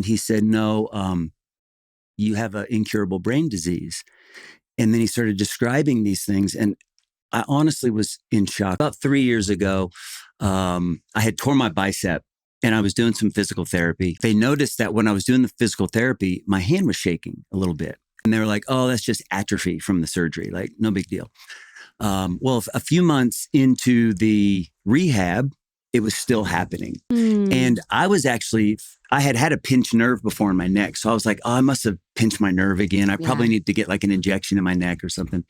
And he said, no, you have an incurable brain disease. And then he started describing these things. And I honestly was in shock. About 3 years ago, I had torn my bicep and I was doing some physical therapy. They noticed that when I was doing the physical therapy, my hand was shaking a little bit. And they were like, oh, that's just atrophy from the surgery. Like, no big deal. Well, a few months into the rehab, it was still happening. And I had a pinched nerve before in my neck. So I was like, oh, I must have pinched my nerve again. I probably need to get like an injection in my neck or something.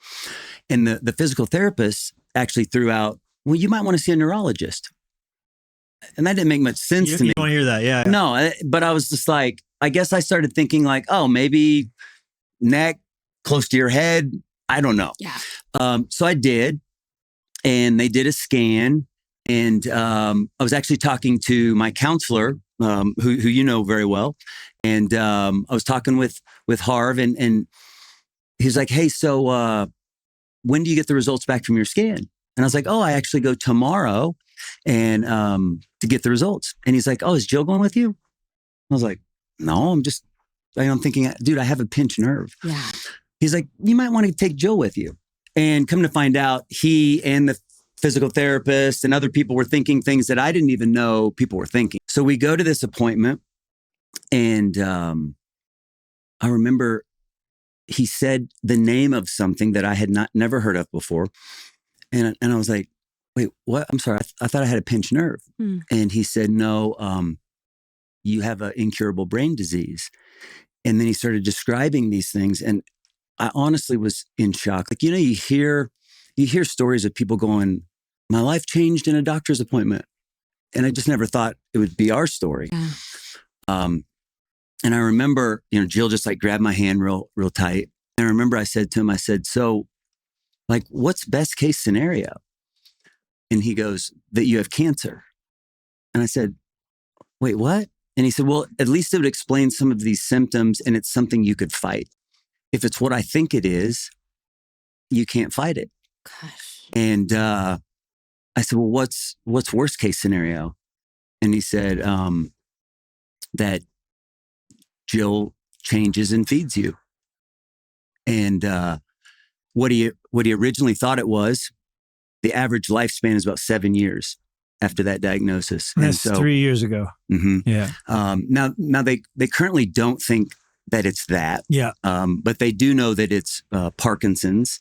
And the physical therapist actually threw out, well, you might want to see a neurologist. And that didn't make much sense to me. You don't hear that, yeah. No, but I was just like, I guess I started thinking like, oh, maybe neck close to your head. I don't know. Yeah. So I did, and they did a scan. And I was actually talking to my counselor, who you know very well. And I was talking with Harv, and he was like, hey, so when do you get the results back from your scan? And I was like, oh, I actually go tomorrow and to get the results. And he's like, oh, is Jill going with you? I was like, no, I'm thinking, dude, I have a pinched nerve. Yeah. He's like, you might want to take Jill with you. And come to find out, he and the physical therapist and other people were thinking things that I didn't even know people were thinking. So we go to this appointment, and I remember he said the name of something that I had never heard of before. And I was like, wait, what? I'm sorry. I thought I had a pinched nerve. And he said, no, you have an incurable brain disease. And then he started describing these things. And I honestly was in shock. Like, you hear stories of people going, my life changed in a doctor's appointment. And I just never thought it would be our story. Yeah. And I remember, Jill just like grabbed my hand real tight. And I remember I said to him, so like, what's best case scenario? And he goes, that you have cancer. And I said, wait, what? And he said, well, at least it would explain some of these symptoms, and it's something you could fight. If it's what I think it is, you can't fight it. Gosh. And I said, well, what's worst case scenario? And he said that Jill changes and feeds you. And what he originally thought it was, the average lifespan is about 7 years after that diagnosis. That's 3 years ago. Mm-hmm. Yeah. Now they currently don't think that it's that. Yeah. But they do know that it's Parkinson's.